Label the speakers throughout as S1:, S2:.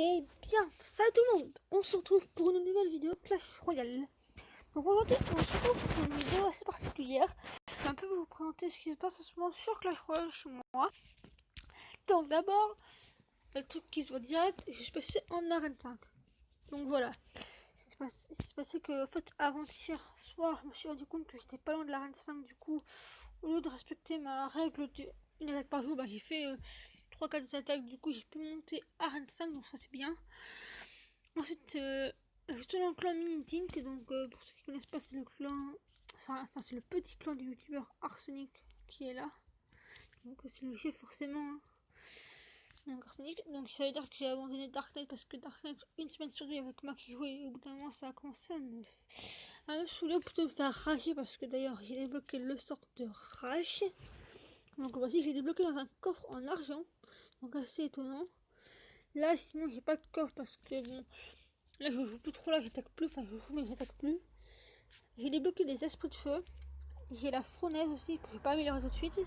S1: Et bien, salut tout le monde, on se retrouve pour une nouvelle vidéo Clash Royale. Donc aujourd'hui, on se retrouve pour une vidéo assez particulière. Je vais un peu vous présenter ce qui se passe en ce moment sur Clash Royale chez moi. Donc d'abord, le truc qui se voit direct, je suis passé en arène 5. Donc voilà, c'est passé que en fait avant-hier soir, je me suis rendu compte que j'étais pas loin de l'arène 5. Du coup, au lieu de respecter ma règle d'une attaque par jour, j'ai fait 3-4 attaques. Du coup, j'ai pu monter arène 5, donc ça c'est bien. Ensuite, je suis dans le clan Minitink, donc pour ceux qui connaissent pas, c'est le clan, c'est le petit clan du youtubeur Arsenic qui est là. Donc c'est le chef forcément. Hein. Donc Arsenic, donc ça veut dire que j'ai abandonné Dark Knight parce que Dark Knight, une semaine sur deux avec moi qui jouait, et au bout d'un moment ça a commencé à me saouler, ou plutôt me faire rager, parce que d'ailleurs j'ai débloqué le sort de rage. Donc voici, j'ai débloqué dans un coffre en argent, donc assez étonnant. Là sinon j'ai pas de coffre parce que bon, là je joue plus trop, là j'attaque plus, enfin je joue mais j'attaque plus. J'ai débloqué les esprits de feu, j'ai la fournaise aussi que je vais pas améliorer tout de suite.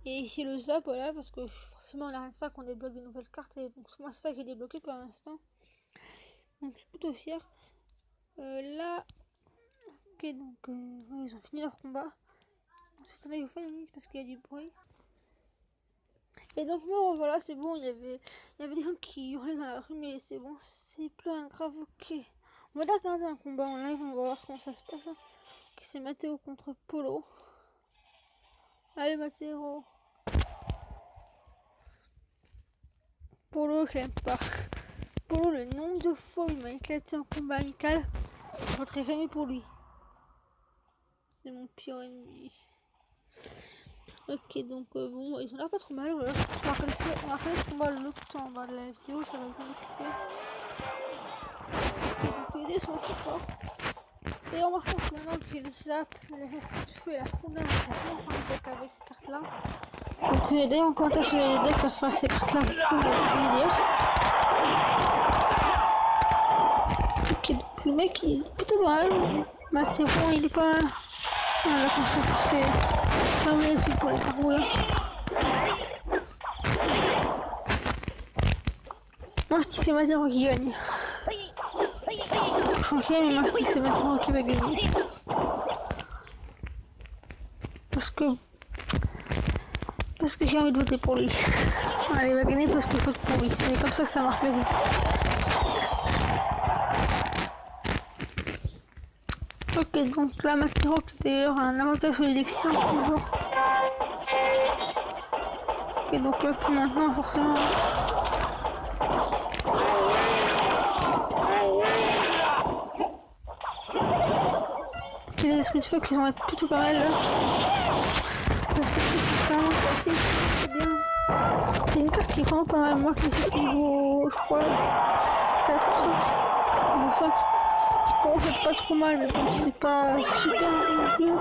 S1: Et j'ai le zap, voilà, parce que forcément on a ça qu'on débloque de nouvelles cartes, et donc moi c'est ça que j'ai débloqué pour l'instant. Donc je suis plutôt fier. Là, ok, donc ouais, ils ont fini leur combat. Ensuite on a eu Finaliste parce qu'il y a du bruit. Et donc moi voilà, c'est bon, il y avait des gens qui hurlaient dans la rue, mais c'est bon, c'est plus un grave. Ok, on va regarder un combat en live, on va voir comment ça se passe. Ok, c'est Mathéo contre Polo. Allez Mathéo. Polo, je l'aime pas. Polo, le nombre de fois il m'a éclaté en combat amical, je voterai jamais pour lui. C'est mon pire ennemi. Ok, donc bon, ils ont l'air pas trop mal. Voilà. On va faire ce combat le temps en bas de la vidéo, ça va bien occuper. Ok, donc les dés sont assez forts. Et on va remarque maintenant que j'ai le zap, les esprits de feu et la fournaise, ça fait enfin un deck avec ces cartes là. Donc d'ailleurs en commentaire sur les decks à faire ces cartes là, vous pouvez les lire. Ok, donc le mec il est plutôt mal. Mathéo il est pas... Voilà, comme ça se fait comme les filles pour les carrouilles. Marty c'est Mathéo qui gagne. Ok, mais Marty c'est Mathéo qui va gagner. Parce que j'ai envie de voter pour lui. Allez, il va gagner parce que je vote pour lui. C'est comme ça que ça marche la vie. Ok, donc là, Mathéo qui d'ailleurs a un avantage sur l'élection toujours. Ok, donc là pour maintenant, forcément. Ok, les esprits de feu qui vont être plutôt pas mal là. Les esprits de feu qui c'est bien. C'est une carte qui est vraiment pas mal. Moi, qui est niveau, je crois, 4 ou 5. Niveau 5. Qui commence à être pas trop mal, mais bon, c'est pas super non plus.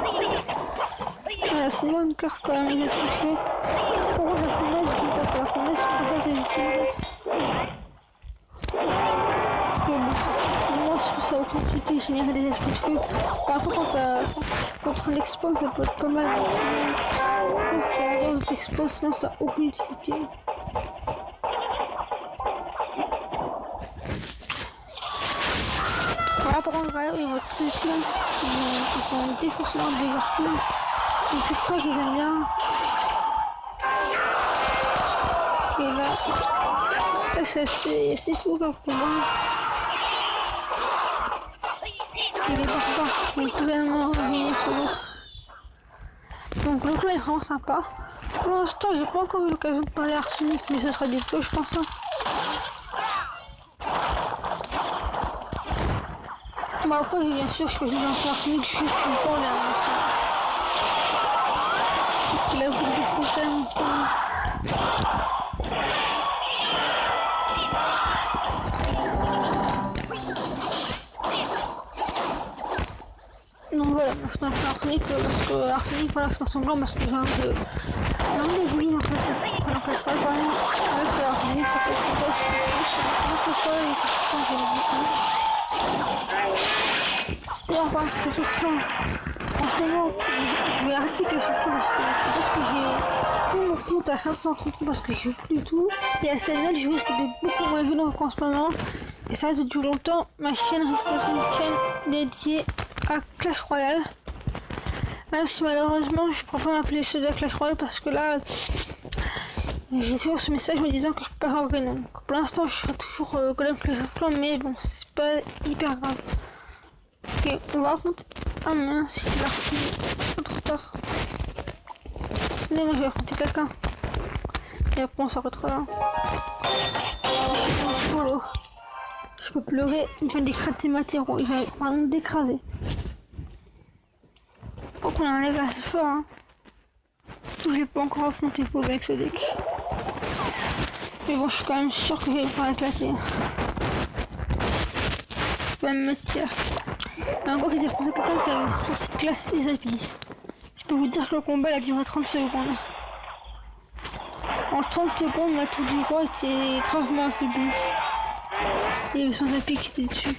S1: Voilà, c'est une bonne carte quand même, les esprits de feu. Pour moi, la fournaise, je sais pas pour la fournaise, c'est pour ça que j'utilise. Moi, je trouve ça aucune utilité, générer des esprits de feu. Après, contre un exploit, ça peut être pas mal. Je trouve qu'on regarde notre exploit, sinon ça n'a aucune utilité. Voilà, par contre, voilà, ils vont être tous là. Ils sont défoncés dans le Liverpool. Donc c'est pour ça qu'ils aiment bien. Et là, c'est assez fou comme combat. Il est barbare, il est totalement ruiné solo. Donc le clan est vraiment sympa. Pour l'instant, j'ai pas encore eu l'occasion de parler à Arsenic, mais ce sera bientôt, je pense. Hein. Bon, après, bien sûr, je peux jouer dans Arsenic juste pour parler à Arsenic. Il a beaucoup de fontaine. Donc voilà, je pense à Arsenic parce que Arsenic, voilà, je pense en blanc parce que j'ai envie de jouer en fait. Donc je crois quand même avec Arsenic, ça peut être sympa, c'est n'importe quoi et tout ça, j'ai beaucoup. Et on parle de tout ça. En ce moment, je vais arrêter Clash of Clans parce que j'ai tout mon compte à 530 parce que je joue plus du tout. Et à SNL, je risque de beaucoup moins vidéos en ce moment. Et ça reste depuis longtemps. Ma chaîne reste une chaîne dédiée à Clash Royale. Même si malheureusement, je ne peux pas m'appeler ceux de Clash Royale parce que là, j'ai toujours ce message me disant que je peux pas rentrer. Donc pour l'instant, je serai toujours Golem Clash of Clans, mais bon, c'est pas hyper grave. Ok, on va affronter. Ah mince, il a refait trop tard. Mais moi je vais affronter quelqu'un. Et après on s'arrêtera là. Solo. Je peux pleurer, il va d'écraser ma terreau, il va vraiment d'écraser. Faut qu'on en est assez fort hein. Je vais pas encore affronter pour avec ce deck. Mais bon, je suis quand même sûr que je vais le faire éclater. Je vais me mettre hier. Et encore, il y a quelqu'un qui avait sur cette classe les appuis. Je peux vous dire que le combat a duré 30 secondes. En 30 secondes, ma tour du roi était gravement affaiblie. Il y avait son appui qui était dessus.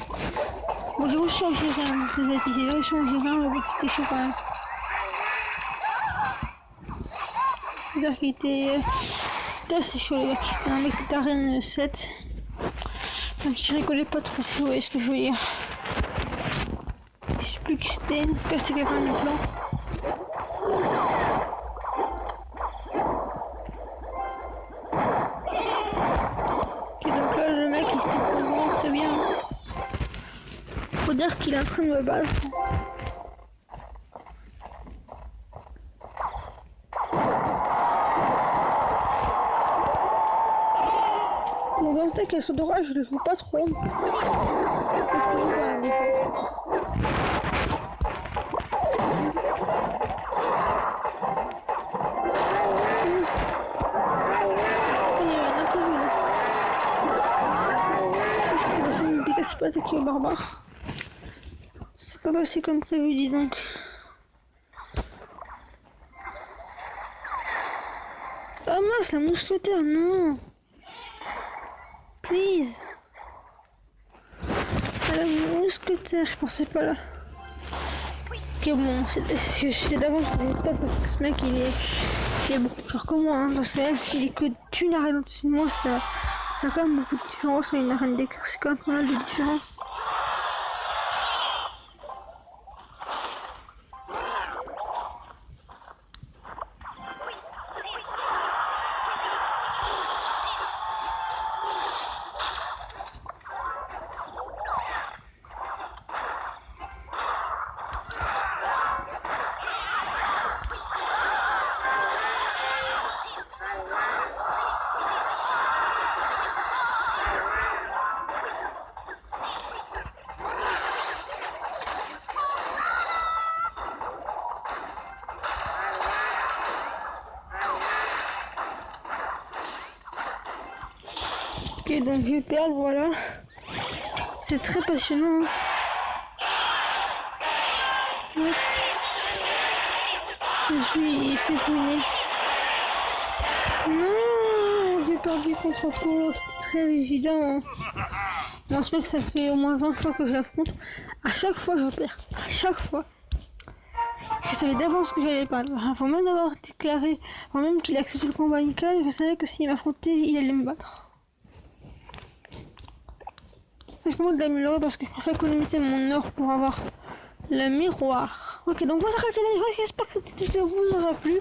S1: Bon, j'ai aussi en gérer un de ces appui. J'ai aussi en gérer un, mais bon, c'était chaud quand même. C'est-à-dire qu'il était assez chaud, les mecs. C'était un mec d'arène 7. Donc je rigolais pas trop si vous voyez ce que je veux dire. Je sais plus qui c'était, en tout cas c'était quelqu'un du plan. Et donc là le mec il s'était vraiment très bien. Faut dire qu'il est en train de me battre. Bon, dans le deck, le saut d'orage, je le joue pas trop. C'est pas attaqué au barbare. C'est pas passé comme prévu, dis donc. Ah mince, la mousquetaire, non. Please. Ah, la mousquetaire, je pensais pas là. Ok bon, j'étais d'avance, je ne pas parce que ce mec il est beaucoup plus fort que moi. Hein, parce que même s'il est que d'une arène au-dessus de moi, ça a quand même beaucoup de différence. Une arène d'écart, c'est quand même pas mal de différence. Ok, donc je vais perdre, voilà. C'est très passionnant. What? Je suis fait ruiner. Non, j'ai perdu contre Polo, c'était très évident. Hein. Dans ce mec, ça fait au moins 20 fois que je l'affronte. À chaque fois, je perds. À chaque fois. Je savais d'avance que j'allais perdre. Avant même d'avoir déclaré, avant même qu'il accepte le combat amical, je savais que s'il m'affrontait, il allait me battre. C'est vraiment de l'améliorer parce que je préfère économiser mon or pour avoir le miroir. Ok, donc voilà, j'espère que cette vidéo vous aura plu.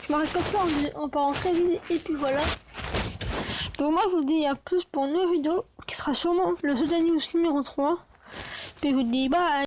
S1: Je m'arrête comme ça en parlant très vite et puis voilà. Donc moi je vous dis à plus pour une nouvelle vidéo qui sera sûrement le The News numéro 3. Puis je vous dis bye.